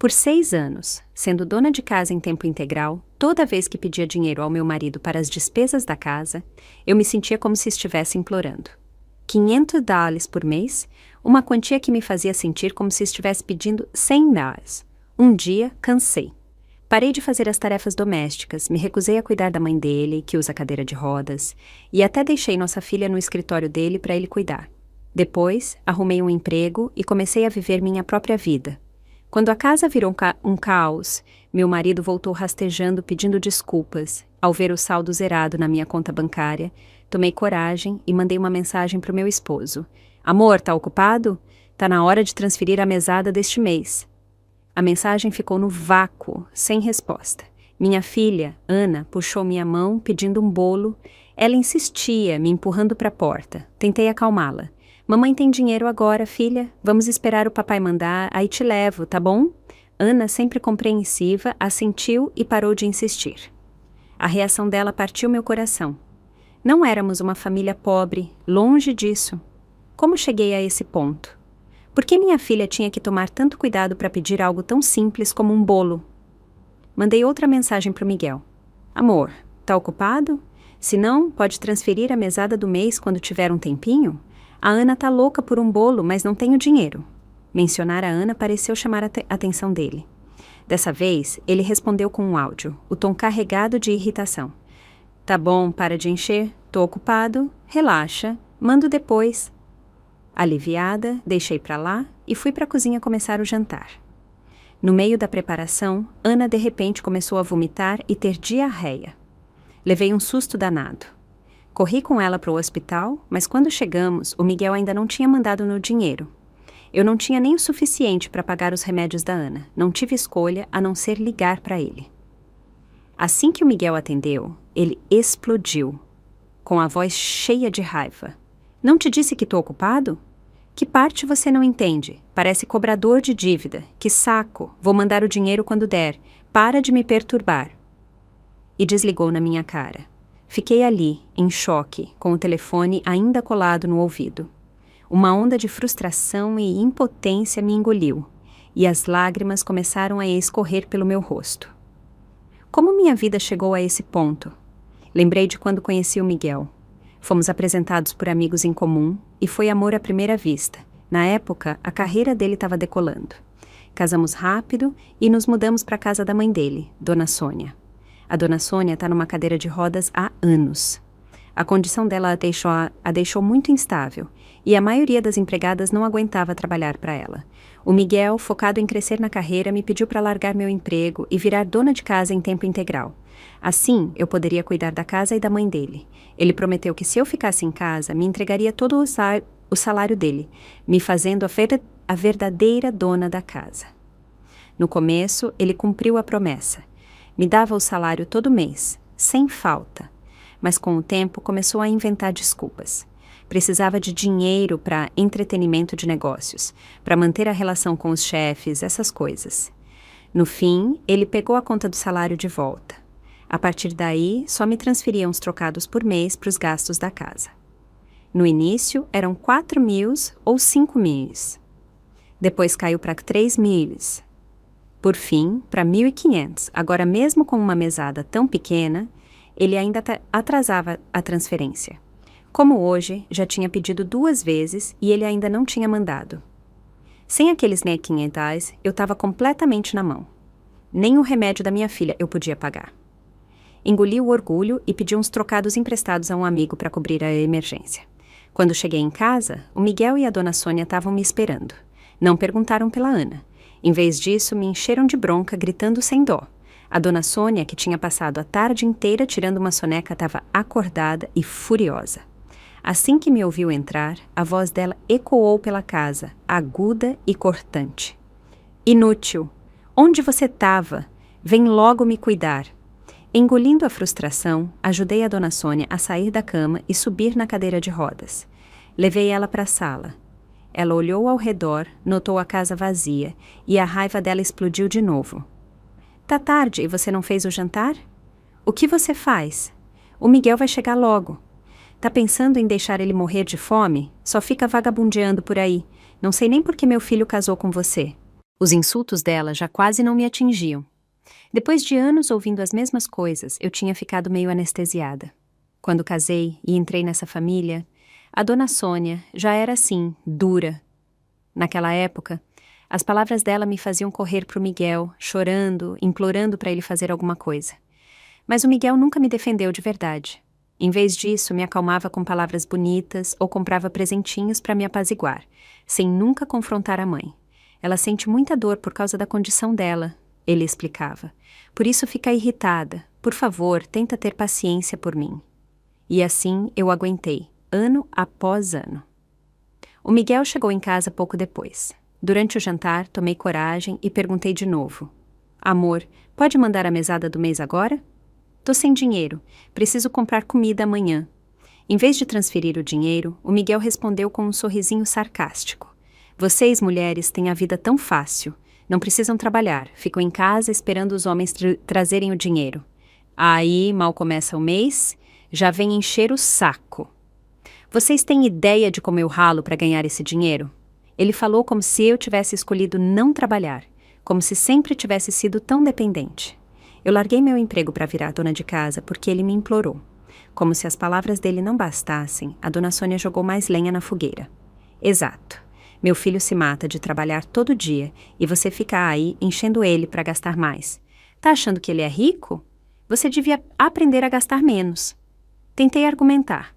Por 6 anos, sendo dona de casa em tempo integral, toda vez que pedia dinheiro ao meu marido para as despesas da casa, eu me sentia como se estivesse implorando. $500 por mês, uma quantia que me fazia sentir como se estivesse pedindo $100. Um dia, cansei. Parei de fazer as tarefas domésticas, me recusei a cuidar da mãe dele, que usa cadeira de rodas, e até deixei nossa filha no escritório dele para ele cuidar. Depois, arrumei um emprego e comecei a viver minha própria vida. Quando a casa virou um caos, meu marido voltou rastejando pedindo desculpas. Ao ver o saldo zerado na minha conta bancária, tomei coragem e mandei uma mensagem para o meu esposo. Amor, tá ocupado? Tá na hora de transferir a mesada deste mês. A mensagem ficou no vácuo, sem resposta. Minha filha, Ana, puxou minha mão pedindo um bolo. Ela insistia, me empurrando para a porta. Tentei acalmá-la. Mamãe tem dinheiro agora, filha. Vamos esperar o papai mandar, aí te levo, tá bom? Ana, sempre compreensiva, assentiu e parou de insistir. A reação dela partiu meu coração. Não éramos uma família pobre, longe disso. Como cheguei a esse ponto? Por que minha filha tinha que tomar tanto cuidado para pedir algo tão simples como um bolo? Mandei outra mensagem para o Miguel. Amor, tá ocupado? Se não, pode transferir a mesada do mês quando tiver um tempinho? A Ana tá louca por um bolo, mas não tenho dinheiro. Mencionar a Ana pareceu chamar a atenção dele. Dessa vez, ele respondeu com um áudio, o tom carregado de irritação. Tá bom, para de encher, tô ocupado, relaxa, mando depois. Aliviada, deixei pra lá e fui pra cozinha começar o jantar. No meio da preparação, Ana de repente começou a vomitar e ter diarreia. Levei um susto danado. Corri com ela para o hospital, mas quando chegamos, o Miguel ainda não tinha mandado no dinheiro. Eu não tinha nem o suficiente para pagar os remédios da Ana. Não tive escolha a não ser ligar para ele. Assim que o Miguel atendeu, ele explodiu, com a voz cheia de raiva. Não te disse que tô ocupado? Que parte você não entende? Parece cobrador de dívida. Que saco! Vou mandar o dinheiro quando der. Para de me perturbar. E desligou na minha cara. Fiquei ali, em choque, com o telefone ainda colado no ouvido. Uma onda de frustração e impotência me engoliu, e as lágrimas começaram a escorrer pelo meu rosto. Como minha vida chegou a esse ponto? Lembrei de quando conheci o Miguel. Fomos apresentados por amigos em comum, e foi amor à primeira vista. Na época, a carreira dele estava decolando. Casamos rápido e nos mudamos para a casa da mãe dele, Dona Sônia. A Dona Sônia está numa cadeira de rodas há anos. A condição dela a deixou muito instável, e a maioria das empregadas não aguentava trabalhar para ela. O Miguel, focado em crescer na carreira, me pediu para largar meu emprego e virar dona de casa em tempo integral. Assim, eu poderia cuidar da casa e da mãe dele. Ele prometeu que se eu ficasse em casa, me entregaria todo o salário dele, me fazendo a verdadeira dona da casa. No começo, ele cumpriu a promessa. Me dava o salário todo mês, sem falta. Mas com o tempo começou a inventar desculpas. Precisava de dinheiro para entretenimento de negócios, para manter a relação com os chefes, essas coisas. No fim, ele pegou a conta do salário de volta. A partir daí, só me transferia uns trocados por mês para os gastos da casa. No início, eram 4.000 ou 5.000. Depois caiu para 3.000. Por fim, para 1.500. Agora, mesmo com uma mesada tão pequena, ele ainda atrasava a transferência. Como hoje, já tinha pedido 2 vezes e ele ainda não tinha mandado. Sem aqueles R$500, eu estava completamente na mão. Nem o remédio da minha filha eu podia pagar. Engoli o orgulho e pedi uns trocados emprestados a um amigo para cobrir a emergência. Quando cheguei em casa, o Miguel e a Dona Sônia estavam me esperando. Não perguntaram pela Ana. Em vez disso, me encheram de bronca, gritando sem dó. A Dona Sônia, que tinha passado a tarde inteira tirando uma soneca, estava acordada e furiosa. Assim que me ouviu entrar, a voz dela ecoou pela casa, aguda e cortante. Inútil! Onde você estava? Vem logo me cuidar. Engolindo a frustração, ajudei a Dona Sônia a sair da cama e subir na cadeira de rodas. Levei ela para a sala. Ela olhou ao redor, notou a casa vazia e a raiva dela explodiu de novo. Tá tarde e você não fez o jantar? O que você faz? O Miguel vai chegar logo. Tá pensando em deixar ele morrer de fome? Só fica vagabundeando por aí. Não sei nem por que meu filho casou com você. Os insultos dela já quase não me atingiam. Depois de anos ouvindo as mesmas coisas, eu tinha ficado meio anestesiada. Quando casei e entrei nessa família, a dona Sônia já era assim, dura. Naquela época, as palavras dela me faziam correr pro Miguel, chorando, implorando para ele fazer alguma coisa. Mas o Miguel nunca me defendeu de verdade. Em vez disso, me acalmava com palavras bonitas ou comprava presentinhos para me apaziguar, sem nunca confrontar a mãe. Ela sente muita dor por causa da condição dela, ele explicava. Por isso fica irritada. Por favor, tenta ter paciência por mim. E assim eu aguentei, ano após ano. O Miguel chegou em casa pouco depois. Durante o jantar, tomei coragem e perguntei de novo. Amor, pode mandar a mesada do mês agora? Tô sem dinheiro. Preciso comprar comida amanhã. Em vez de transferir o dinheiro, o Miguel respondeu com um sorrisinho sarcástico. Vocês, mulheres, têm a vida tão fácil. Não precisam trabalhar. Ficam em casa esperando os homens trazerem o dinheiro. Aí, mal começa o mês, já vem encher o saco. Vocês têm ideia de como eu ralo para ganhar esse dinheiro? Ele falou como se eu tivesse escolhido não trabalhar, como se sempre tivesse sido tão dependente. Eu larguei meu emprego para virar dona de casa porque ele me implorou. Como se as palavras dele não bastassem, a dona Sônia jogou mais lenha na fogueira. Exato. Meu filho se mata de trabalhar todo dia e você fica aí enchendo ele para gastar mais. Tá achando que ele é rico? Você devia aprender a gastar menos. Tentei argumentar.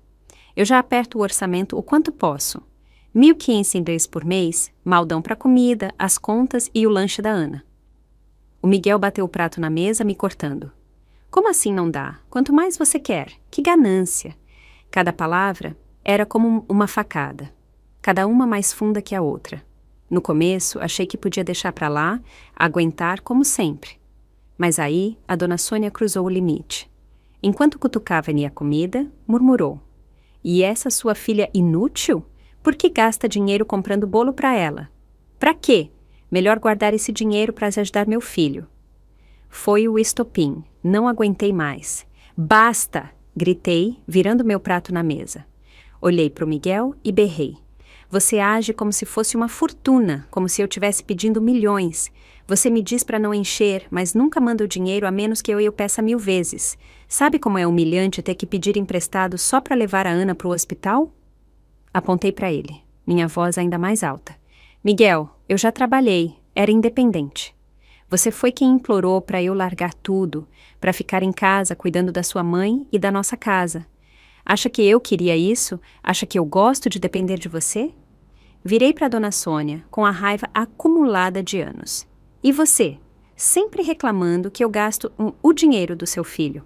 Eu já aperto o orçamento o quanto posso. 1.500 por mês, mal dão para comida, as contas e o lanche da Ana. O Miguel bateu o prato na mesa, me cortando. Como assim não dá? Quanto mais você quer? Que ganância! Cada palavra era como uma facada, cada uma mais funda que a outra. No começo, achei que podia deixar para lá, aguentar como sempre. Mas aí, a dona Sônia cruzou o limite. Enquanto cutucava minha comida, murmurou. E essa sua filha inútil? Por que gasta dinheiro comprando bolo para ela? Para quê? Melhor guardar esse dinheiro para ajudar meu filho. Foi o estopim. Não aguentei mais. Basta! Gritei, virando meu prato na mesa. Olhei para o Miguel e berrei. Você age como se fosse uma fortuna, como se eu estivesse pedindo milhões. Você me diz para não encher, mas nunca manda o dinheiro a menos que eu peça 1000 vezes. Sabe como é humilhante ter que pedir emprestado só para levar a Ana para o hospital? Apontei para ele, minha voz ainda mais alta. Miguel, eu já trabalhei, era independente. Você foi quem implorou para eu largar tudo, para ficar em casa cuidando da sua mãe e da nossa casa. Acha que eu queria isso? Acha que eu gosto de depender de você? Virei para Dona Sônia, com a raiva acumulada de anos. E você? Sempre reclamando que eu gasto o dinheiro do seu filho.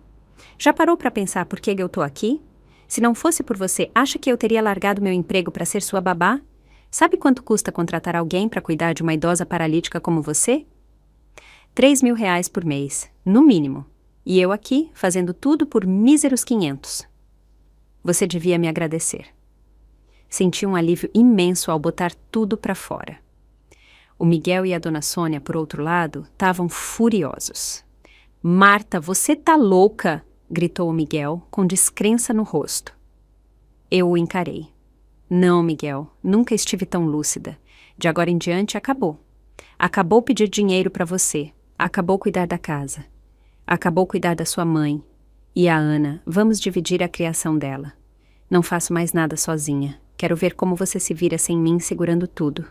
Já parou para pensar por que eu tô aqui? Se não fosse por você, acha que eu teria largado meu emprego para ser sua babá? Sabe quanto custa contratar alguém para cuidar de uma idosa paralítica como você? 3.000 reais por mês, no mínimo. E eu aqui, fazendo tudo por míseros 500. Você devia me agradecer. Senti um alívio imenso ao botar tudo para fora. O Miguel e a dona Sônia, por outro lado, estavam furiosos. Marta, você tá louca! Gritou o Miguel, com descrença no rosto. Eu o encarei. Não, Miguel, nunca estive tão lúcida. De agora em diante, acabou. Acabou pedir dinheiro para você. Acabou cuidar da casa. Acabou cuidar da sua mãe. E a Ana, vamos dividir a criação dela. Não faço mais nada sozinha. Quero ver como você se vira sem mim segurando tudo.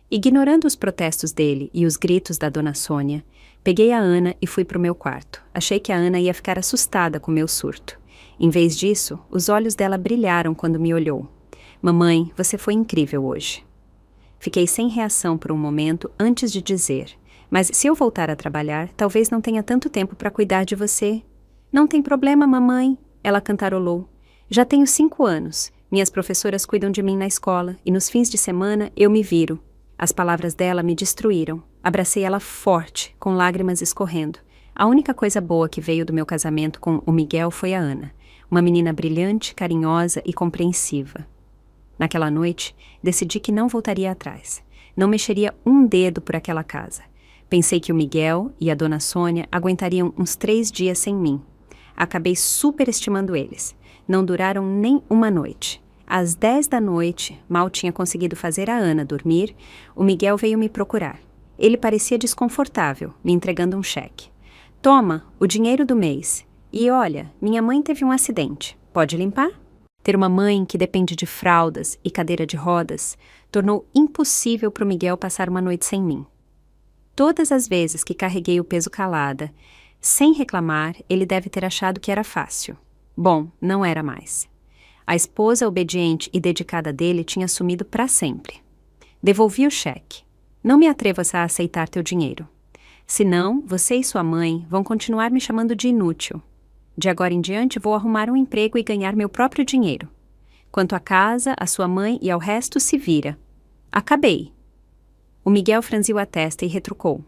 Ignorando os protestos dele e os gritos da dona Sônia, peguei a Ana e fui para o meu quarto. Achei que a Ana ia ficar assustada com meu surto. Em vez disso, os olhos dela brilharam quando me olhou. Mamãe, você foi incrível hoje. Fiquei sem reação por um momento antes de dizer, mas se eu voltar a trabalhar, talvez não tenha tanto tempo para cuidar de você. Não tem problema, mamãe, ela cantarolou. Já tenho 5 anos. Minhas professoras cuidam de mim na escola e nos fins de semana eu me viro. As palavras dela me destruíram. Abracei ela forte, com lágrimas escorrendo. A única coisa boa que veio do meu casamento com o Miguel foi a Ana, uma menina brilhante, carinhosa e compreensiva. Naquela noite, decidi que não voltaria atrás. Não mexeria um dedo por aquela casa. Pensei que o Miguel e a dona Sônia aguentariam uns 3 dias sem mim. Acabei superestimando eles. Não duraram nem uma noite. Às 10 da noite, mal tinha conseguido fazer a Ana dormir, o Miguel veio me procurar. Ele parecia desconfortável, me entregando um cheque. Toma, o dinheiro do mês. E olha, minha mãe teve um acidente. Pode limpar? Ter uma mãe que depende de fraldas e cadeira de rodas tornou impossível para o Miguel passar uma noite sem mim. Todas as vezes que carreguei o peso calada, sem reclamar, ele deve ter achado que era fácil. Bom, não era mais. A esposa obediente e dedicada dele tinha sumido para sempre. Devolvi o cheque. Não me atrevo a aceitar teu dinheiro. Senão, você e sua mãe vão continuar me chamando de inútil. De agora em diante, vou arrumar um emprego e ganhar meu próprio dinheiro. Quanto à casa, à sua mãe e ao resto, se vira. Acabei. O Miguel franziu a testa e retrucou.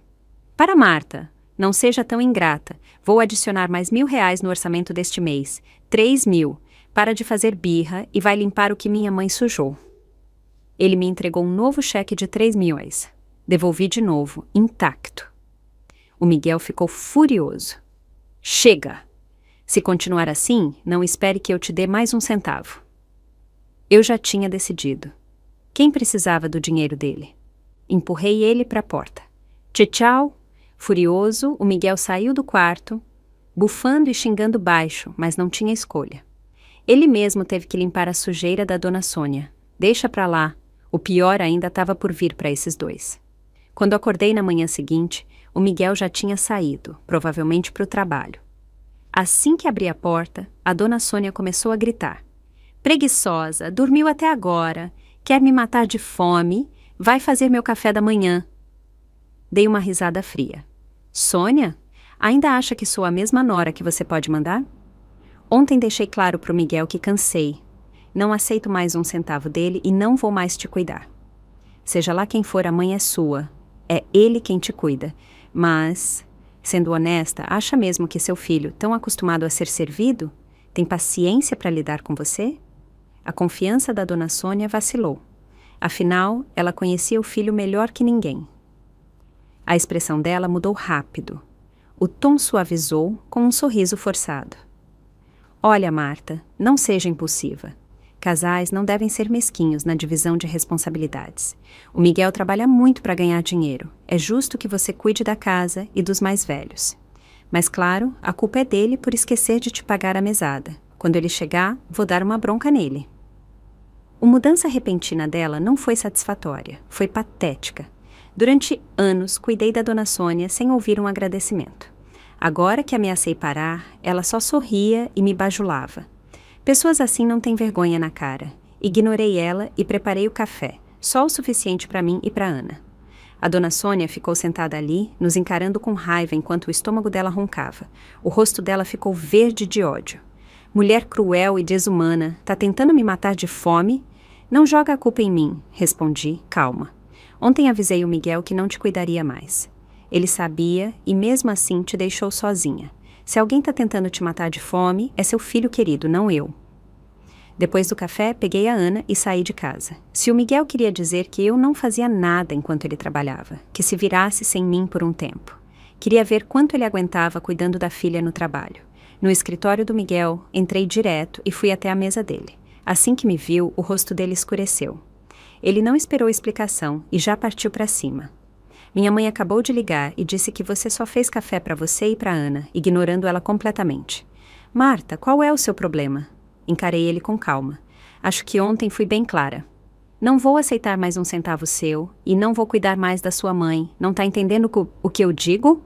Para Marta, não seja tão ingrata. Vou adicionar mais R$1.000 no orçamento deste mês. 3.000. Para de fazer birra e vai limpar o que minha mãe sujou. Ele me entregou um novo cheque de 3.000. Devolvi de novo, intacto. O Miguel ficou furioso. Chega! Se continuar assim, não espere que eu te dê mais um centavo. Eu já tinha decidido. Quem precisava do dinheiro dele? Empurrei ele para a porta. Tchau! Furioso, o Miguel saiu do quarto, bufando e xingando baixo, mas não tinha escolha. Ele mesmo teve que limpar a sujeira da dona Sônia. Deixa pra lá. O pior ainda estava por vir para esses dois. Quando acordei na manhã seguinte, o Miguel já tinha saído, provavelmente para o trabalho. Assim que abri a porta, a dona Sônia começou a gritar. Preguiçosa, dormiu até agora, quer me matar de fome, vai fazer meu café da manhã. Dei uma risada fria. Sônia, ainda acha que sou a mesma nora que você pode mandar? Ontem deixei claro pro Miguel que cansei. Não aceito mais um centavo dele e não vou mais te cuidar. Seja lá quem for, a mãe é sua. É ele quem te cuida. Mas, sendo honesta, acha mesmo que seu filho, tão acostumado a ser servido, tem paciência para lidar com você? A confiança da dona Sônia vacilou. Afinal, ela conhecia o filho melhor que ninguém. A expressão dela mudou rápido. O tom suavizou com um sorriso forçado. Olha, Marta, não seja impulsiva. Casais não devem ser mesquinhos na divisão de responsabilidades. O Miguel trabalha muito para ganhar dinheiro. É justo que você cuide da casa e dos mais velhos. Mas, claro, a culpa é dele por esquecer de te pagar a mesada. Quando ele chegar, vou dar uma bronca nele. A mudança repentina dela não foi satisfatória, foi patética. Durante anos, cuidei da dona Sônia sem ouvir um agradecimento. Agora que ameacei parar, ela só sorria e me bajulava. Pessoas assim não têm vergonha na cara. Ignorei ela e preparei o café, só o suficiente para mim e para Ana. A dona Sônia ficou sentada ali, nos encarando com raiva enquanto o estômago dela roncava. O rosto dela ficou verde de ódio. Mulher cruel e desumana, tá tentando me matar de fome? Não joga a culpa em mim, respondi, calma. Ontem avisei o Miguel que não te cuidaria mais. Ele sabia e mesmo assim te deixou sozinha. Se alguém tá tentando te matar de fome, é seu filho querido, não eu. Depois do café, peguei a Ana e saí de casa. Se o Miguel queria dizer que eu não fazia nada enquanto ele trabalhava, que se virasse sem mim por um tempo. Queria ver quanto ele aguentava cuidando da filha no trabalho. No escritório do Miguel, entrei direto e fui até a mesa dele. Assim que me viu, o rosto dele escureceu. Ele não esperou explicação e já partiu para cima. Minha mãe acabou de ligar e disse que você só fez café para você e para Ana, ignorando ela completamente. Marta, qual é o seu problema? Encarei ele com calma. Acho que ontem fui bem clara. Não vou aceitar mais um centavo seu e não vou cuidar mais da sua mãe. Não tá entendendo o que eu digo?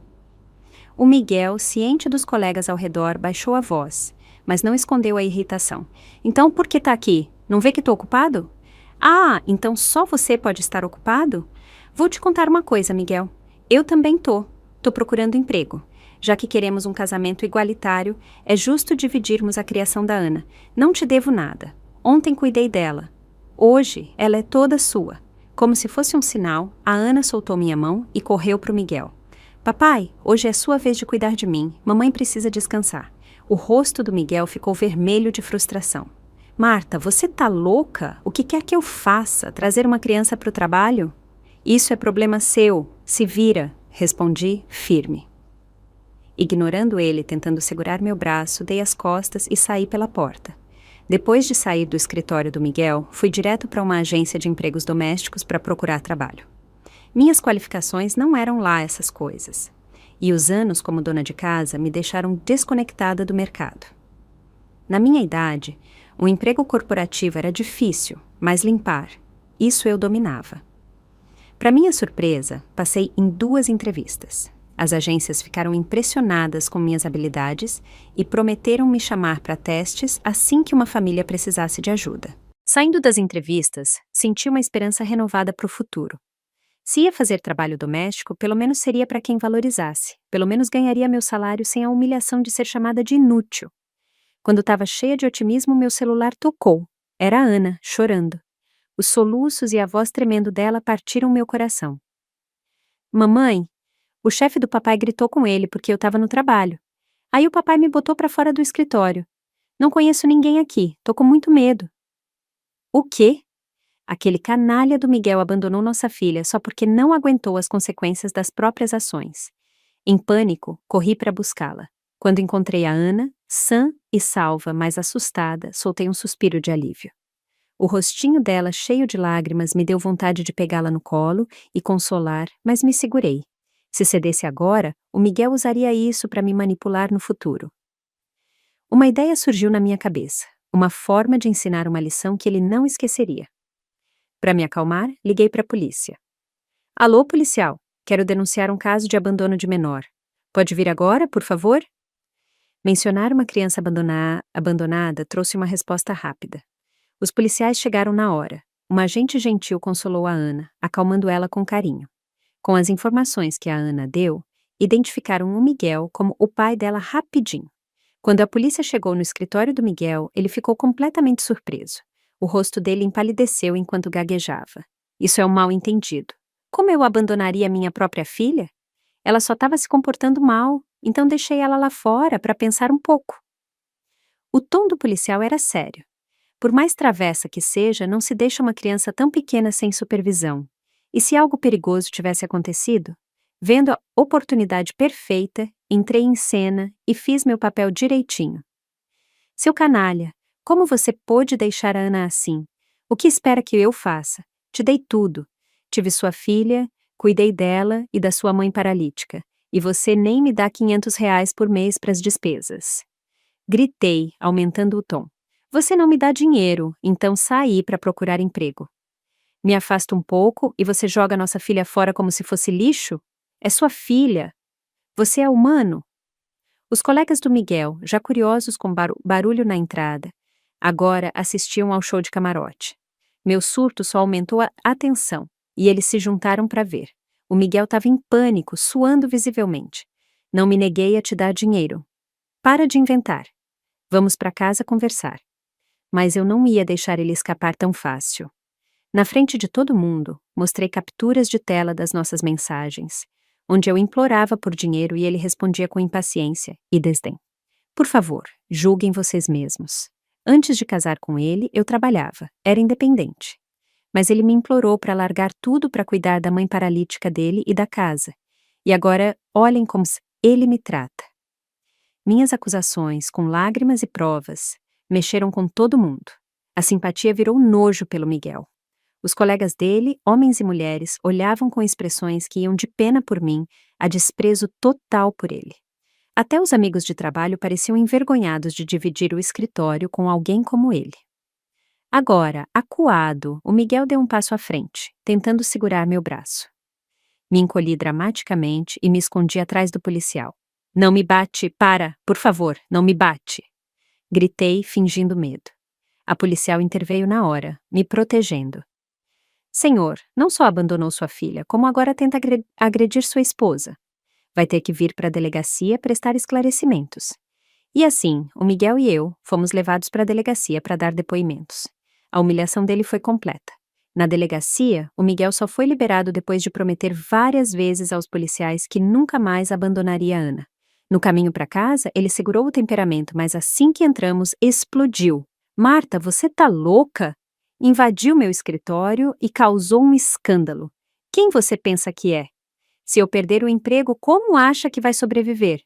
O Miguel, ciente dos colegas ao redor, baixou a voz, mas não escondeu a irritação. Então por que tá aqui? Não vê que tô ocupado? Ah, então só você pode estar ocupado? Vou te contar uma coisa, Miguel. Eu também tô procurando emprego. Já que queremos um casamento igualitário, é justo dividirmos a criação da Ana. Não te devo nada. Ontem cuidei dela. Hoje, ela é toda sua. Como se fosse um sinal, a Ana soltou minha mão e correu pro Miguel. Papai, hoje é sua vez de cuidar de mim. Mamãe precisa descansar. O rosto do Miguel ficou vermelho de frustração. Marta, você tá louca? O que quer que eu faça? Trazer uma criança pro trabalho? Isso é problema seu. Se vira, respondi, firme. Ignorando ele, tentando segurar meu braço, dei as costas e saí pela porta. Depois de sair do escritório do Miguel, fui direto para uma agência de empregos domésticos para procurar trabalho. Minhas qualificações não eram lá essas coisas. E os anos como dona de casa me deixaram desconectada do mercado. Na minha idade, o emprego corporativo era difícil, mas limpar, isso eu dominava. Para minha surpresa, passei em 2 entrevistas. As agências ficaram impressionadas com minhas habilidades e prometeram me chamar para testes assim que uma família precisasse de ajuda. Saindo das entrevistas, senti uma esperança renovada para o futuro. Se ia fazer trabalho doméstico, pelo menos seria para quem valorizasse. Pelo menos ganharia meu salário sem a humilhação de ser chamada de inútil. Quando estava cheia de otimismo, meu celular tocou. Era a Ana, chorando. Os soluços e a voz tremendo dela partiram meu coração. Mamãe, o chefe do papai gritou com ele porque eu estava no trabalho. Aí o papai me botou para fora do escritório. Não conheço ninguém aqui, tô com muito medo. O quê? Aquele canalha do Miguel abandonou nossa filha só porque não aguentou as consequências das próprias ações. Em pânico, corri para buscá-la. Quando encontrei a Ana, sã e salva, mas assustada, soltei um suspiro de alívio. O rostinho dela, cheio de lágrimas, me deu vontade de pegá-la no colo e consolar, mas me segurei. Se cedesse agora, o Miguel usaria isso para me manipular no futuro. Uma ideia surgiu na minha cabeça, uma forma de ensinar uma lição que ele não esqueceria. Para me acalmar, liguei para a polícia. Alô, policial, quero denunciar um caso de abandono de menor. Pode vir agora, por favor? Mencionar uma criança abandonada trouxe uma resposta rápida. Os policiais chegaram na hora. Uma agente gentil consolou a Ana, acalmando ela com carinho. Com as informações que a Ana deu, identificaram o Miguel como o pai dela rapidinho. Quando a polícia chegou no escritório do Miguel, ele ficou completamente surpreso. O rosto dele empalideceu enquanto gaguejava. Isso é um mal-entendido. Como eu abandonaria minha própria filha? Ela só estava se comportando mal, então deixei ela lá fora para pensar um pouco. O tom do policial era sério. Por mais travessa que seja, não se deixa uma criança tão pequena sem supervisão. E se algo perigoso tivesse acontecido? Vendo a oportunidade perfeita, entrei em cena e fiz meu papel direitinho. Seu canalha, como você pôde deixar a Ana assim? O que espera que eu faça? Te dei tudo. Tive sua filha, cuidei dela e da sua mãe paralítica. E você nem me dá R$ 500 por mês para as despesas. Gritei, aumentando o tom. Você não me dá dinheiro, então saí para procurar emprego. Me afasta um pouco e você joga nossa filha fora como se fosse lixo? É sua filha. Você é humano? Os colegas do Miguel, já curiosos com barulho na entrada, agora assistiam ao show de camarote. Meu surto só aumentou a atenção, e eles se juntaram para ver. O Miguel estava em pânico, suando visivelmente. Não me neguei a te dar dinheiro. Para de inventar. Vamos para casa conversar. Mas eu não ia deixar ele escapar tão fácil. Na frente de todo mundo, mostrei capturas de tela das nossas mensagens, onde eu implorava por dinheiro e ele respondia com impaciência e desdém. Por favor, julguem vocês mesmos. Antes de casar com ele, eu trabalhava, era independente. Mas ele me implorou para largar tudo para cuidar da mãe paralítica dele e da casa. E agora, olhem como ele me trata. Minhas acusações, com lágrimas e provas, mexeram com todo mundo. A simpatia virou nojo pelo Miguel. Os colegas dele, homens e mulheres, olhavam com expressões que iam de pena por mim, a desprezo total por ele. Até os amigos de trabalho pareciam envergonhados de dividir o escritório com alguém como ele. Agora, acuado, o Miguel deu um passo à frente, tentando segurar meu braço. Me encolhi dramaticamente e me escondi atrás do policial. Não me bate, para, por favor, não me bate! Gritei, fingindo medo. A policial interveio na hora, me protegendo. Senhor, não só abandonou sua filha, como agora tenta agredir sua esposa. Vai ter que vir para a delegacia prestar esclarecimentos. E assim, o Miguel e eu fomos levados para a delegacia para dar depoimentos. A humilhação dele foi completa. Na delegacia, o Miguel só foi liberado depois de prometer várias vezes aos policiais que nunca mais abandonaria a Ana. No caminho para casa, ele segurou o temperamento, mas assim que entramos, explodiu. Marta, você tá louca? Invadiu meu escritório e causou um escândalo. Quem você pensa que é? Se eu perder o emprego, como acha que vai sobreviver?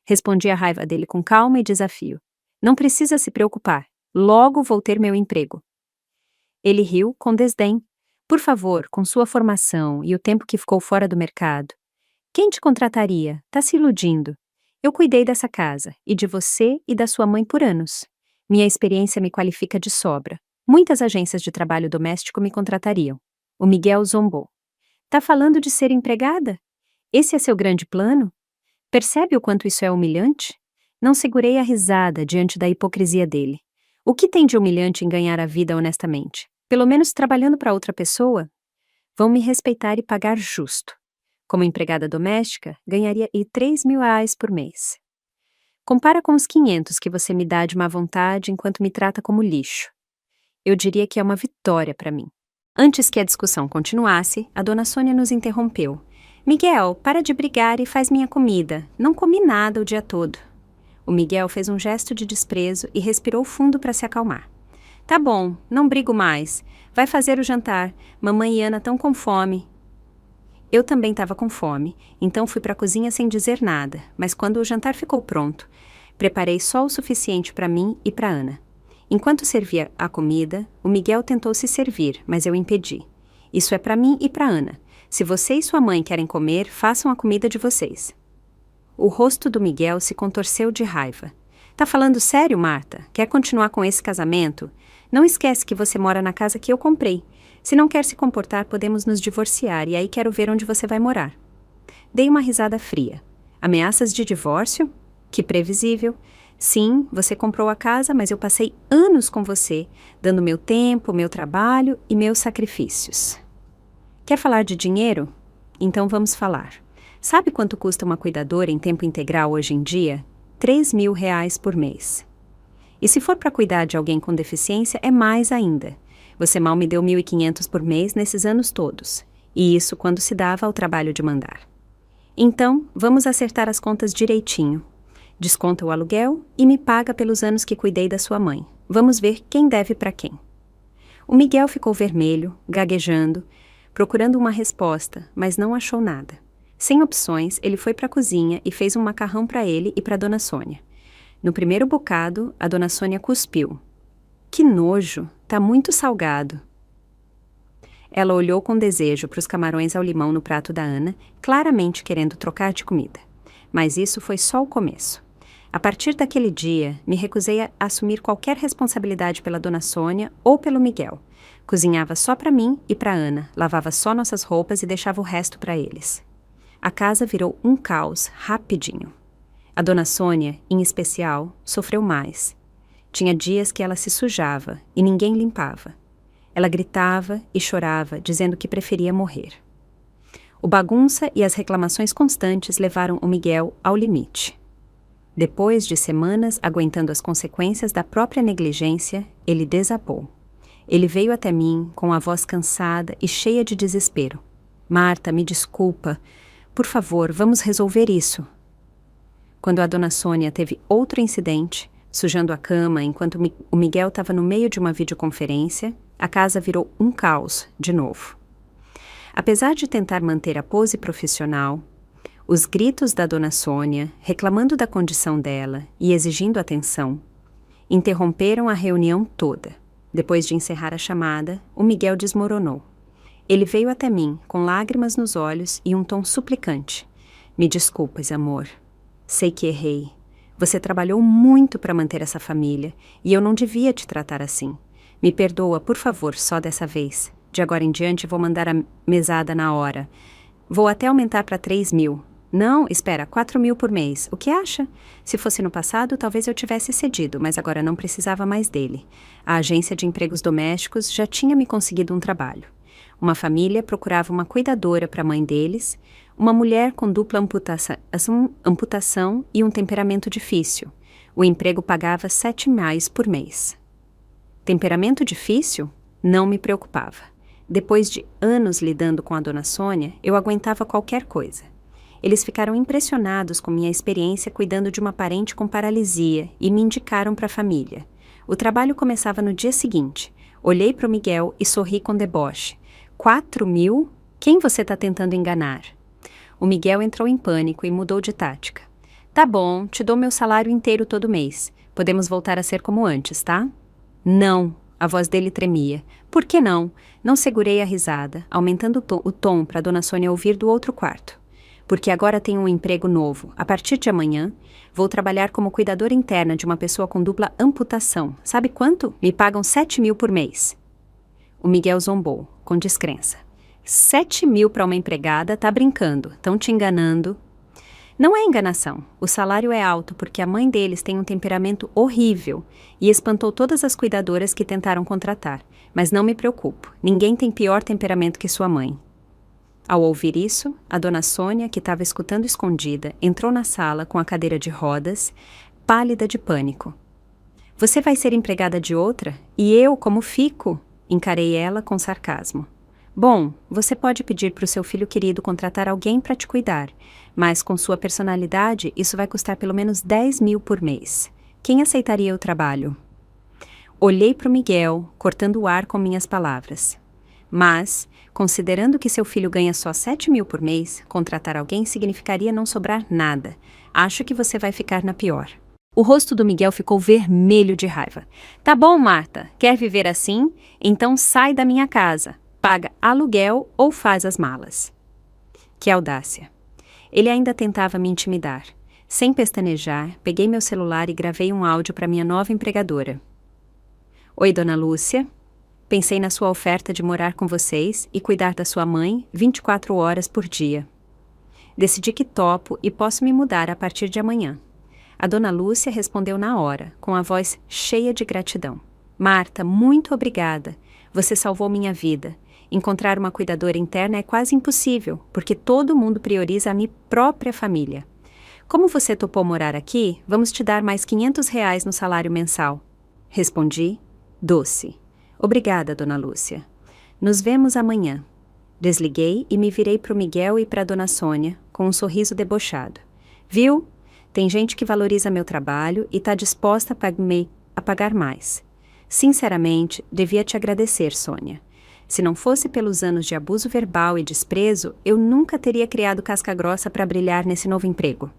Respondi à raiva dele com calma e desafio. Não precisa se preocupar. Logo vou ter meu emprego. Ele riu com desdém. Por favor, com sua formação e o tempo que ficou fora do mercado, quem te contrataria? Tá se iludindo. Eu cuidei dessa casa, e de você e da sua mãe por anos. Minha experiência me qualifica de sobra. Muitas agências de trabalho doméstico me contratariam. O Miguel zombou. Tá falando de ser empregada? Esse é seu grande plano? Percebe o quanto isso é humilhante? Não segurei a risada diante da hipocrisia dele. O que tem de humilhante em ganhar a vida honestamente? Pelo menos trabalhando para outra pessoa? Vão me respeitar e pagar justo. Como empregada doméstica, ganharia R$ 3.000 por mês. Compara com os 500 que você me dá de má vontade enquanto me trata como lixo. Eu diria que é uma vitória para mim. Antes que a discussão continuasse, a dona Sônia nos interrompeu. Miguel, para de brigar e faz minha comida. Não comi nada o dia todo. O Miguel fez um gesto de desprezo e respirou fundo para se acalmar. Tá bom, não brigo mais. Vai fazer o jantar. Mamãe e Ana estão com fome. Eu também estava com fome, então fui para a cozinha sem dizer nada, mas quando o jantar ficou pronto, preparei só o suficiente para mim e para Ana. Enquanto servia a comida, o Miguel tentou se servir, mas eu impedi. Isso é para mim e para Ana. Se você e sua mãe querem comer, façam a comida de vocês. O rosto do Miguel se contorceu de raiva. Tá falando sério, Marta? Quer continuar com esse casamento? Não esquece que você mora na casa que eu comprei. Se não quer se comportar, podemos nos divorciar e aí quero ver onde você vai morar. Dei uma risada fria. Ameaças de divórcio? Que previsível. Sim, você comprou a casa, mas eu passei anos com você, dando meu tempo, meu trabalho e meus sacrifícios. Quer falar de dinheiro? Então vamos falar. Sabe quanto custa uma cuidadora em tempo integral hoje em dia? R$ 3.000 por mês. E se for para cuidar de alguém com deficiência, é mais ainda. Você mal me deu 1.500 por mês nesses anos todos. E isso quando se dava ao trabalho de mandar. Então, vamos acertar as contas direitinho. Desconta o aluguel e me paga pelos anos que cuidei da sua mãe. Vamos ver quem deve para quem. O Miguel ficou vermelho, gaguejando, procurando uma resposta, mas não achou nada. Sem opções, ele foi para a cozinha e fez um macarrão para ele e para Dona Sônia. No primeiro bocado, a Dona Sônia cuspiu. Que nojo, tá muito salgado. Ela olhou com desejo para os camarões ao limão no prato da Ana, claramente querendo trocar de comida. Mas isso foi só o começo. A partir daquele dia, me recusei a assumir qualquer responsabilidade pela Dona Sônia ou pelo Miguel. Cozinhava só para mim e para Ana, lavava só nossas roupas e deixava o resto para eles. A casa virou um caos, rapidinho. A Dona Sônia, em especial, sofreu mais. Tinha dias que ela se sujava e ninguém limpava. Ela gritava e chorava, dizendo que preferia morrer. O bagunça e as reclamações constantes levaram o Miguel ao limite. Depois de semanas aguentando as consequências da própria negligência, ele desabou. Ele veio até mim com a voz cansada e cheia de desespero. Marta, me desculpa. Por favor, vamos resolver isso. Quando a Dona Sônia teve outro incidente, sujando a cama enquanto o Miguel estava no meio de uma videoconferência, a casa virou um caos de novo. Apesar de tentar manter a pose profissional, os gritos da Dona Sônia, reclamando da condição dela e exigindo atenção, interromperam a reunião toda. Depois de encerrar a chamada, o Miguel desmoronou. Ele veio até mim, com lágrimas nos olhos e um tom suplicante. Me desculpas, amor. Sei que errei. Você trabalhou muito para manter essa família e eu não devia te tratar assim. Me perdoa, por favor, só dessa vez. De agora em diante vou mandar a mesada na hora. Vou até aumentar para 3.000. Não, espera, 4.000 por mês. O que acha? Se fosse no passado, talvez eu tivesse cedido, mas agora não precisava mais dele. A agência de empregos domésticos já tinha me conseguido um trabalho. Uma família procurava uma cuidadora para a mãe deles, uma mulher com dupla amputação e um temperamento difícil. O emprego pagava R$ 7.000 por mês. Temperamento difícil? Não me preocupava. Depois de anos lidando com a Dona Sônia, eu aguentava qualquer coisa. Eles ficaram impressionados com minha experiência cuidando de uma parente com paralisia e me indicaram para a família. O trabalho começava no dia seguinte. Olhei para o Miguel e sorri com deboche. 4.000? Quem você está tentando enganar? O Miguel entrou em pânico e mudou de tática. Tá bom, te dou meu salário inteiro todo mês. Podemos voltar a ser como antes, tá? Não, A voz dele tremia. Por que não? Não segurei a risada, aumentando o tom para Dona Sônia ouvir do outro quarto. Porque agora tenho um emprego novo. A partir de amanhã, vou trabalhar como cuidadora interna de uma pessoa com dupla amputação. Sabe quanto? Me pagam 7.000 por mês. O Miguel zombou, com descrença. 7.000 para uma empregada? Tá brincando. Tão te enganando. Não é enganação. O salário é alto porque a mãe deles tem um temperamento horrível e espantou todas as cuidadoras que tentaram contratar. Mas não me preocupo. Ninguém tem pior temperamento que sua mãe. Ao ouvir isso, a Dona Sônia, que estava escutando escondida, entrou na sala com a cadeira de rodas, pálida de pânico. Você vai ser empregada de outra? E eu, como fico? Encarei ela com sarcasmo. Bom, você pode pedir para o seu filho querido contratar alguém para te cuidar, mas com sua personalidade isso vai custar pelo menos 10.000 por mês. Quem aceitaria o trabalho? Olhei para o Miguel, cortando o ar com minhas palavras. Mas, considerando que seu filho ganha só 7.000 por mês, contratar alguém significaria não sobrar nada. Acho que você vai ficar na pior. O rosto do Miguel ficou vermelho de raiva. Tá bom, Marta, quer viver assim? Então sai da minha casa. Paga aluguel ou faz as malas. Que audácia. Ele ainda tentava me intimidar. Sem pestanejar, peguei meu celular e gravei um áudio para minha nova empregadora. Oi, Dona Lúcia. Pensei na sua oferta de morar com vocês e cuidar da sua mãe 24 horas por dia. Decidi que topo e posso me mudar a partir de amanhã. A Dona Lúcia respondeu na hora, com a voz cheia de gratidão. Marta, muito obrigada. Você salvou minha vida. Encontrar uma cuidadora interna é quase impossível, porque todo mundo prioriza a minha própria família. Como você topou morar aqui, vamos te dar mais R$ 500 no salário mensal. Respondi, doce. Obrigada, Dona Lúcia. Nos vemos amanhã. Desliguei e me virei para o Miguel e para a Dona Sônia, com um sorriso debochado. Viu? Tem gente que valoriza meu trabalho e está disposta a pagar mais. Sinceramente, devia te agradecer, Sônia. Se não fosse pelos anos de abuso verbal e desprezo, eu nunca teria criado casca grossa para brilhar nesse novo emprego.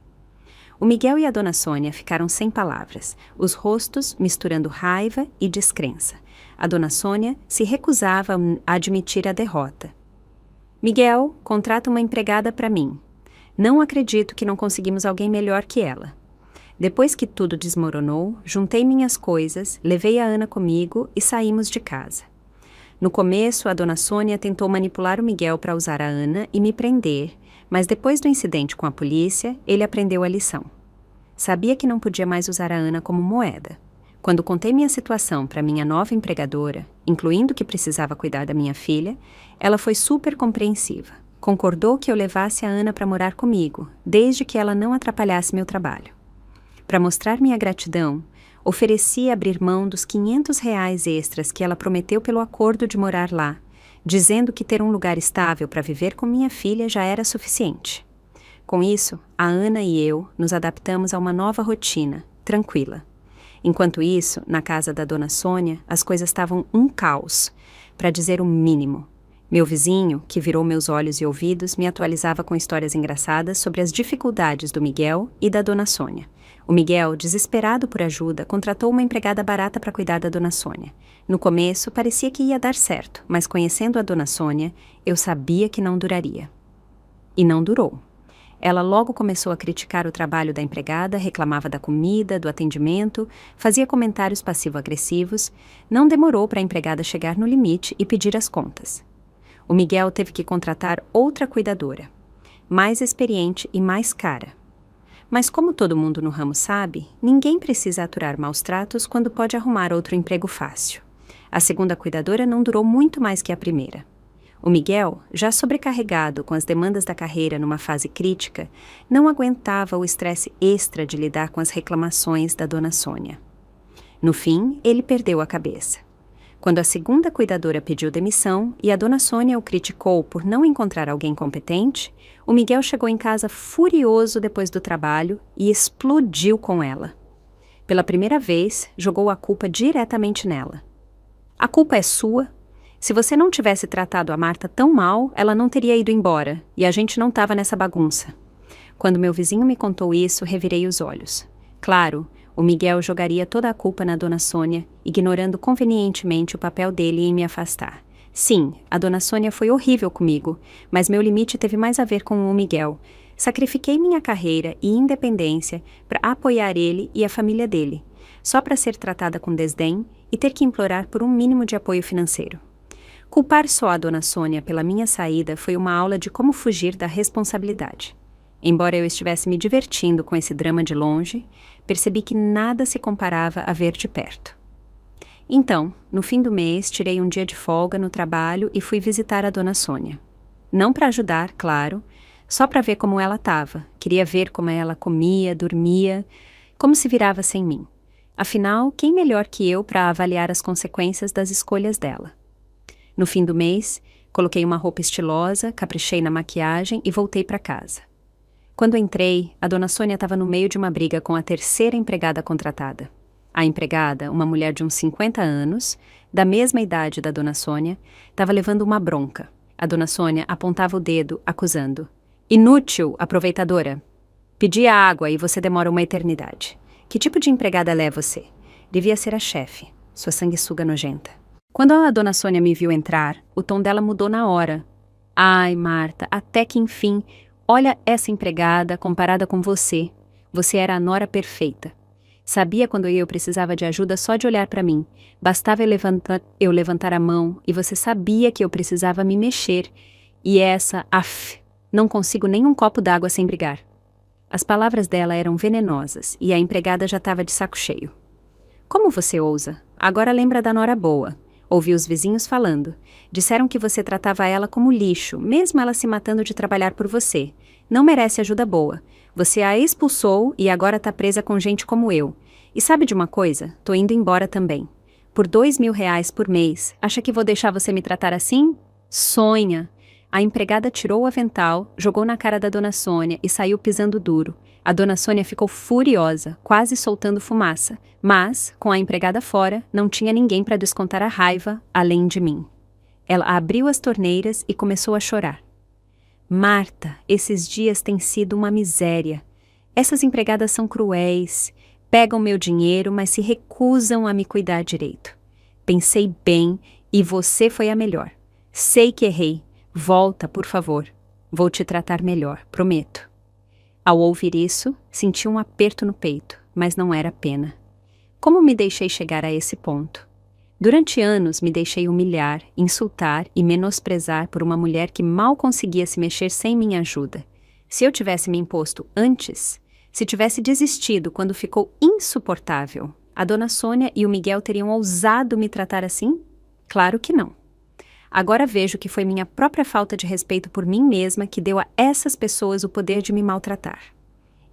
O Miguel e a Dona Sônia ficaram sem palavras, os rostos misturando raiva e descrença. A Dona Sônia se recusava a admitir a derrota. Miguel, contrata uma empregada para mim. Não acredito que não conseguimos alguém melhor que ela. Depois que tudo desmoronou, juntei minhas coisas, levei a Ana comigo e saímos de casa. No começo, a Dona Sônia tentou manipular o Miguel para usar a Ana e me prender, mas depois do incidente com a polícia, ele aprendeu a lição. Sabia que não podia mais usar a Ana como moeda. Quando contei minha situação para minha nova empregadora, incluindo que precisava cuidar da minha filha, ela foi super compreensiva. Concordou que eu levasse a Ana para morar comigo, desde que ela não atrapalhasse meu trabalho. Para mostrar minha gratidão, ofereci abrir mão dos R$ 500 extras que ela prometeu pelo acordo de morar lá, dizendo que ter um lugar estável para viver com minha filha já era suficiente. Com isso, a Ana e eu nos adaptamos a uma nova rotina, tranquila. Enquanto isso, na casa da Dona Sônia, as coisas estavam um caos, para dizer o mínimo. Meu vizinho, que virou meus olhos e ouvidos, me atualizava com histórias engraçadas sobre as dificuldades do Miguel e da Dona Sônia. O Miguel, desesperado por ajuda, contratou uma empregada barata para cuidar da Dona Sônia. No começo, parecia que ia dar certo, mas conhecendo a Dona Sônia, eu sabia que não duraria. E não durou. Ela logo começou a criticar o trabalho da empregada, reclamava da comida, do atendimento, fazia comentários passivo-agressivos. Não demorou para a empregada chegar no limite e pedir as contas. O Miguel teve que contratar outra cuidadora, mais experiente e mais cara. Mas como todo mundo no ramo sabe, ninguém precisa aturar maus tratos quando pode arrumar outro emprego fácil. A segunda cuidadora não durou muito mais que a primeira. O Miguel, já sobrecarregado com as demandas da carreira numa fase crítica, não aguentava o estresse extra de lidar com as reclamações da Dona Sônia. No fim, ele perdeu a cabeça. Quando a segunda cuidadora pediu demissão e a Dona Sônia o criticou por não encontrar alguém competente, o Miguel chegou em casa furioso depois do trabalho e explodiu com ela. Pela primeira vez, jogou a culpa diretamente nela. A culpa é sua. Se você não tivesse tratado a Marta tão mal, ela não teria ido embora, e a gente não estava nessa bagunça. Quando meu vizinho me contou isso, revirei os olhos. Claro, O Miguel jogaria toda a culpa na Dona Sônia, ignorando convenientemente o papel dele em me afastar. Sim, a Dona Sônia foi horrível comigo, mas meu limite teve mais a ver com o Miguel. Sacrifiquei minha carreira e independência para apoiar ele e a família dele, só para ser tratada com desdém e ter que implorar por um mínimo de apoio financeiro. Culpar só a Dona Sônia pela minha saída foi uma aula de como fugir da responsabilidade. Embora eu estivesse me divertindo com esse drama de longe, percebi que nada se comparava a ver de perto. Então, no fim do mês, tirei um dia de folga no trabalho e fui visitar a Dona Sônia. Não para ajudar, claro, só para ver como ela estava. Queria ver como ela comia, dormia, como se virava sem mim. Afinal, quem melhor que eu para avaliar as consequências das escolhas dela? No fim do mês, coloquei uma roupa estilosa, caprichei na maquiagem e voltei para casa. Quando entrei, a Dona Sônia estava no meio de uma briga com a terceira empregada contratada. A empregada, uma mulher de uns 50 anos, da mesma idade da Dona Sônia, estava levando uma bronca. A Dona Sônia apontava o dedo, acusando. Inútil, aproveitadora. Pedi água e você demora uma eternidade. Que tipo de empregada ela é você? Devia ser a chefe, sua sanguessuga nojenta. Quando a Dona Sônia me viu entrar, o tom dela mudou na hora. Ai, Marta, até que enfim, olha essa empregada comparada com você. Você era a nora perfeita. Sabia quando eu precisava de ajuda só de olhar para mim. Bastava eu levantar a mão e você sabia que eu precisava me mexer. E essa, não consigo nem um copo d'água sem brigar. As palavras dela eram venenosas e a empregada já estava de saco cheio. Como você ousa? Agora lembra da nora boa. Ouvi os vizinhos falando. Disseram que você tratava ela como lixo, mesmo ela se matando de trabalhar por você. Não merece ajuda boa. Você a expulsou e agora tá presa com gente como eu. E sabe de uma coisa? Tô indo embora também. Por R$ 2.000 por mês, acha que vou deixar você me tratar assim? Sonha! A empregada tirou o avental, jogou na cara da Dona Sônia e saiu pisando duro. A Dona Sônia ficou furiosa, quase soltando fumaça. Mas, com a empregada fora, não tinha ninguém para descontar a raiva, além de mim. Ela abriu as torneiras e começou a chorar. Marta, esses dias têm sido uma miséria. Essas empregadas são cruéis, pegam meu dinheiro, mas se recusam a me cuidar direito. Pensei bem e você foi a melhor. Sei que errei. Volta, por favor. Vou te tratar melhor, prometo. Ao ouvir isso, senti um aperto no peito, mas não era pena. Como me deixei chegar a esse ponto? Durante anos me deixei humilhar, insultar e menosprezar por uma mulher que mal conseguia se mexer sem minha ajuda. Se eu tivesse me imposto antes, se tivesse desistido quando ficou insuportável, a Dona Sônia e o Miguel teriam ousado me tratar assim? Claro que não. Agora vejo que foi minha própria falta de respeito por mim mesma que deu a essas pessoas o poder de me maltratar.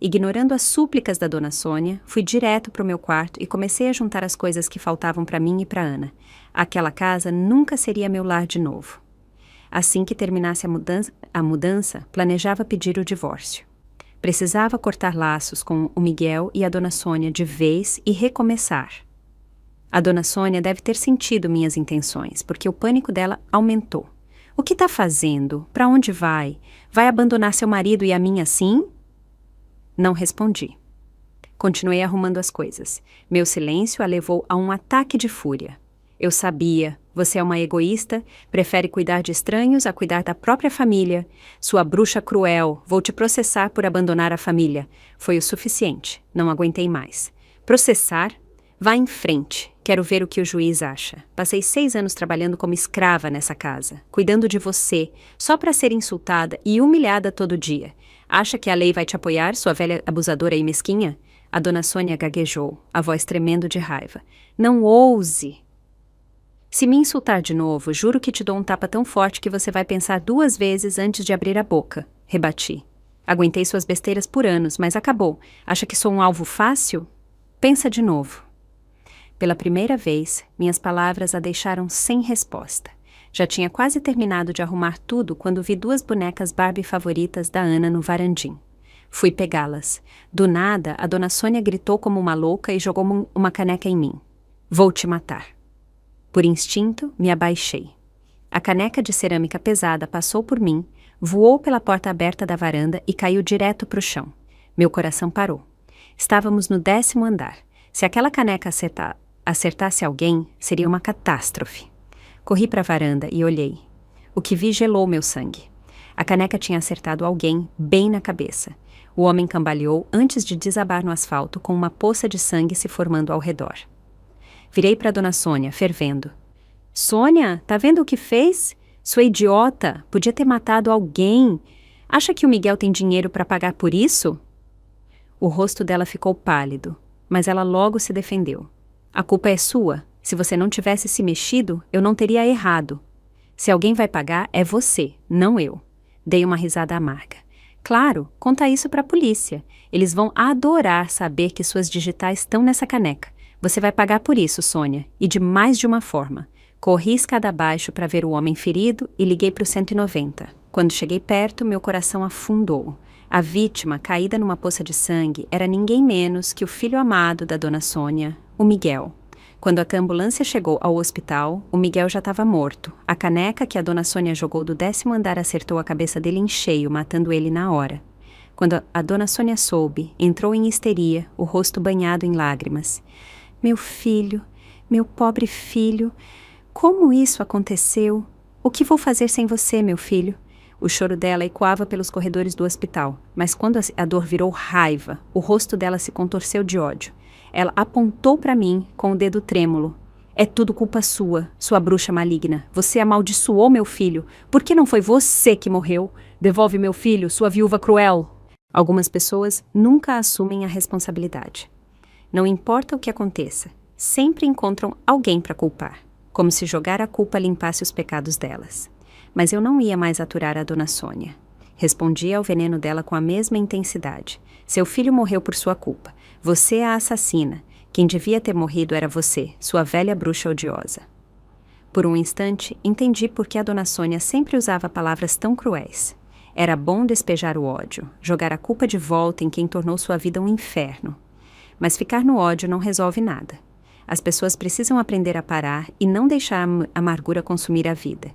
Ignorando as súplicas da Dona Sônia, fui direto para o meu quarto e comecei a juntar as coisas que faltavam para mim e para Ana. Aquela casa nunca seria meu lar de novo. Assim que terminasse a mudança, planejava pedir o divórcio. Precisava cortar laços com o Miguel e a Dona Sônia de vez e recomeçar. A Dona Sônia deve ter sentido minhas intenções, porque o pânico dela aumentou. O que está fazendo? Para onde vai? Vai abandonar seu marido e a mim assim? Não respondi. Continuei arrumando as coisas. Meu silêncio a levou a um ataque de fúria. Eu sabia, você é uma egoísta, prefere cuidar de estranhos a cuidar da própria família. Sua bruxa cruel, vou te processar por abandonar a família. Foi o suficiente, não aguentei mais. Processar? Vá em frente, quero ver o que o juiz acha. Passei 6 anos trabalhando como escrava nessa casa, cuidando de você, só para ser insultada e humilhada todo dia. Acha que a lei vai te apoiar, sua velha abusadora e mesquinha? A Dona Sônia gaguejou, a voz tremendo de raiva. Não ouse! Se me insultar de novo, juro que te dou um tapa tão forte que você vai pensar 2 vezes antes de abrir a boca, rebati. Aguentei suas besteiras por anos, mas acabou. Acha que sou um alvo fácil? Pensa de novo. Pela primeira vez, minhas palavras a deixaram sem resposta. Já tinha quase terminado de arrumar tudo quando vi 2 bonecas Barbie favoritas da Ana no varandim. Fui pegá-las. Do nada, a Dona Sônia gritou como uma louca e jogou uma caneca em mim. Vou te matar. Por instinto, me abaixei. A caneca de cerâmica pesada passou por mim, voou pela porta aberta da varanda e caiu direto para o chão. Meu coração parou. Estávamos no 10º andar. Se aquela caneca acertasse alguém, seria uma catástrofe. Corri para a varanda e olhei. O que vi gelou meu sangue. A caneca tinha acertado alguém bem na cabeça. O homem cambaleou antes de desabar no asfalto com uma poça de sangue se formando ao redor. Virei para Dona Sônia, fervendo. Sônia, tá vendo o que fez? Sua idiota, podia ter matado alguém. Acha que o Miguel tem dinheiro para pagar por isso? O rosto dela ficou pálido, mas ela logo se defendeu. A culpa é sua. Se você não tivesse se mexido, eu não teria errado. Se alguém vai pagar, é você, não eu. Dei uma risada amarga. Claro, conta isso para a polícia. Eles vão adorar saber que suas digitais estão nessa caneca. Você vai pagar por isso, Sônia, e de mais de uma forma. Corri escada abaixo para ver o homem ferido e liguei para o 190. Quando cheguei perto, meu coração afundou. A vítima, caída numa poça de sangue, era ninguém menos que o filho amado da Dona Sônia, o Miguel. Quando a ambulância chegou ao hospital, o Miguel já estava morto. A caneca que a Dona Sônia jogou do 10º andar acertou a cabeça dele em cheio, matando ele na hora. Quando a Dona Sônia soube, entrou em histeria, o rosto banhado em lágrimas. Meu filho, meu pobre filho, como isso aconteceu? O que vou fazer sem você, meu filho? O choro dela ecoava pelos corredores do hospital, mas quando a dor virou raiva, o rosto dela se contorceu de ódio. Ela apontou para mim com o dedo trêmulo. É tudo culpa sua, sua bruxa maligna. Você amaldiçoou meu filho. Por que não foi você que morreu? Devolve meu filho, sua viúva cruel. Algumas pessoas nunca assumem a responsabilidade. Não importa o que aconteça, sempre encontram alguém para culpar, como se jogar a culpa limpasse os pecados delas. Mas eu não ia mais aturar a Dona Sônia. Respondia ao veneno dela com a mesma intensidade. Seu filho morreu por sua culpa. Você é a assassina. Quem devia ter morrido era você, sua velha bruxa odiosa. Por um instante, entendi por que a Dona Sônia sempre usava palavras tão cruéis. Era bom despejar o ódio, jogar a culpa de volta em quem tornou sua vida um inferno. Mas ficar no ódio não resolve nada. As pessoas precisam aprender a parar e não deixar a amargura consumir a vida.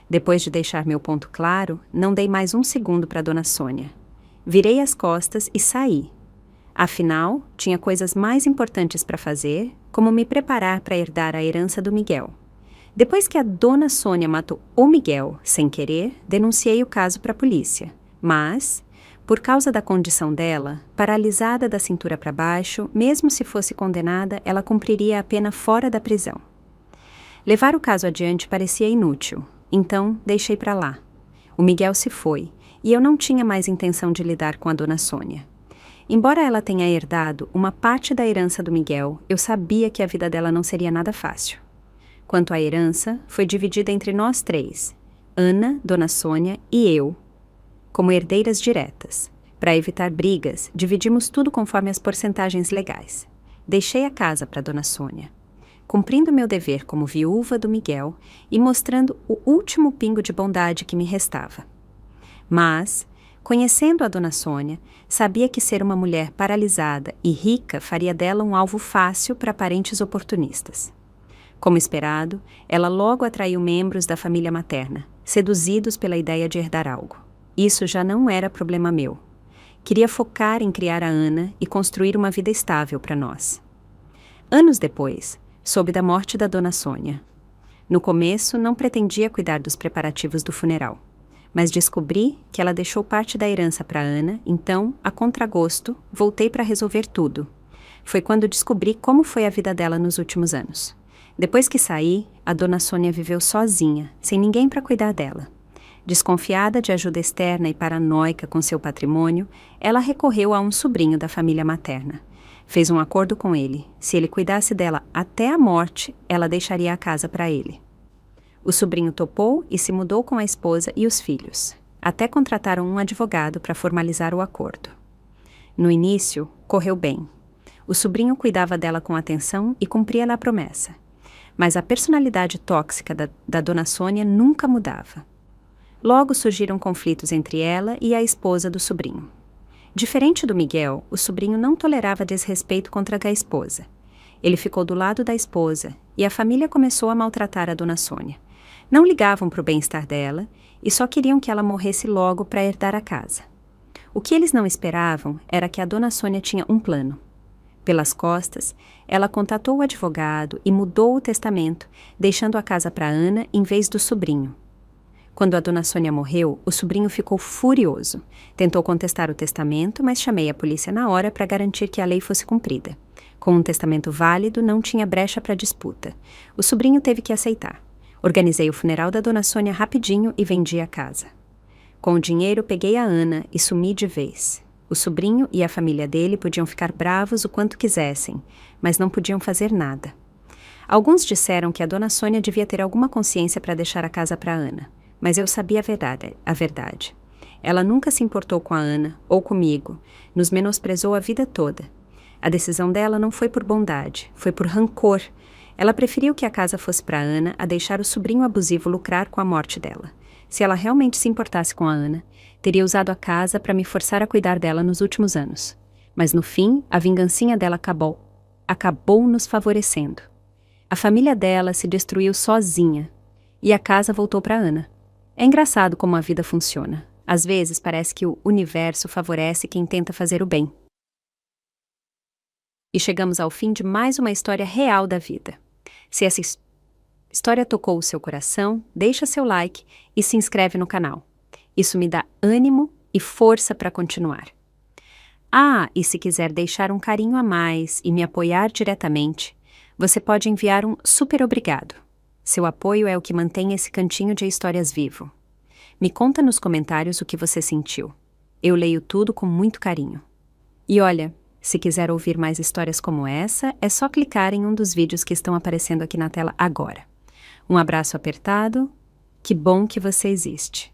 Depois de deixar meu ponto claro, não dei mais um segundo para Dona Sônia. Virei as costas e saí. Afinal, tinha coisas mais importantes para fazer, como me preparar para herdar a herança do Miguel. Depois que a Dona Sônia matou o Miguel, sem querer, denunciei o caso para a polícia. Mas, por causa da condição dela, paralisada da cintura para baixo, mesmo se fosse condenada, ela cumpriria a pena fora da prisão. Levar o caso adiante parecia inútil, então deixei para lá. O Miguel se foi, e eu não tinha mais intenção de lidar com a Dona Sônia. Embora ela tenha herdado uma parte da herança do Miguel, eu sabia que a vida dela não seria nada fácil. Quanto à herança, foi dividida entre nós três, Ana, Dona Sônia e eu, como herdeiras diretas. Para evitar brigas, dividimos tudo conforme as porcentagens legais. Deixei a casa para Dona Sônia, cumprindo meu dever como viúva do Miguel e mostrando o último pingo de bondade que me restava. Mas, conhecendo a Dona Sônia, sabia que ser uma mulher paralisada e rica faria dela um alvo fácil para parentes oportunistas. Como esperado, ela logo atraiu membros da família materna, seduzidos pela ideia de herdar algo. Isso já não era problema meu. Queria focar em criar a Ana e construir uma vida estável para nós. Anos depois, soube da morte da Dona Sônia. No começo, não pretendia cuidar dos preparativos do funeral, mas descobri que ela deixou parte da herança para Ana, então, a contragosto, voltei para resolver tudo. Foi quando descobri como foi a vida dela nos últimos anos. Depois que saí, a Dona Sônia viveu sozinha, sem ninguém para cuidar dela. Desconfiada de ajuda externa e paranoica com seu patrimônio, ela recorreu a um sobrinho da família materna. Fez um acordo com ele. Se ele cuidasse dela até a morte, ela deixaria a casa para ele. O sobrinho topou e se mudou com a esposa e os filhos. Até contrataram um advogado para formalizar o acordo. No início, correu bem. O sobrinho cuidava dela com atenção e cumpria a promessa. Mas a personalidade tóxica da Dona Sônia nunca mudava. Logo surgiram conflitos entre ela e a esposa do sobrinho. Diferente do Miguel, o sobrinho não tolerava desrespeito contra a esposa. Ele ficou do lado da esposa e a família começou a maltratar a Dona Sônia. Não ligavam para o bem-estar dela e só queriam que ela morresse logo para herdar a casa. O que eles não esperavam era que a Dona Sônia tinha um plano. Pelas costas, ela contatou o advogado e mudou o testamento, deixando a casa para Ana em vez do sobrinho. Quando a dona Sônia morreu, o sobrinho ficou furioso. Tentou contestar o testamento, mas chamei a polícia na hora para garantir que a lei fosse cumprida. Com um testamento válido, não tinha brecha para disputa. O sobrinho teve que aceitar. Organizei o funeral da dona Sônia rapidinho e vendi a casa. Com o dinheiro, peguei a Ana e sumi de vez. O sobrinho e a família dele podiam ficar bravos o quanto quisessem, mas não podiam fazer nada. Alguns disseram que a dona Sônia devia ter alguma consciência para deixar a casa para Ana, mas eu sabia a verdade. Ela nunca se importou com a Ana ou comigo, nos menosprezou a vida toda. A decisão dela não foi por bondade, foi por rancor. Ela preferiu que a casa fosse para Ana a deixar o sobrinho abusivo lucrar com a morte dela. Se ela realmente se importasse com a Ana, teria usado a casa para me forçar a cuidar dela nos últimos anos. Mas no fim, a vingancinha dela acabou nos favorecendo. A família dela se destruiu sozinha e a casa voltou para Ana. É engraçado como a vida funciona. Às vezes parece que o universo favorece quem tenta fazer o bem. E chegamos ao fim de mais uma história real da vida. Se essa história tocou o seu coração, deixa seu like e se inscreve no canal. Isso me dá ânimo e força para continuar. E se quiser deixar um carinho a mais e me apoiar diretamente, você pode enviar um super obrigado. Seu apoio é o que mantém esse cantinho de histórias vivo. Me conta nos comentários o que você sentiu. Eu leio tudo com muito carinho. E olha, se quiser ouvir mais histórias como essa, é só clicar em um dos vídeos que estão aparecendo aqui na tela agora. Um abraço apertado. Que bom que você existe.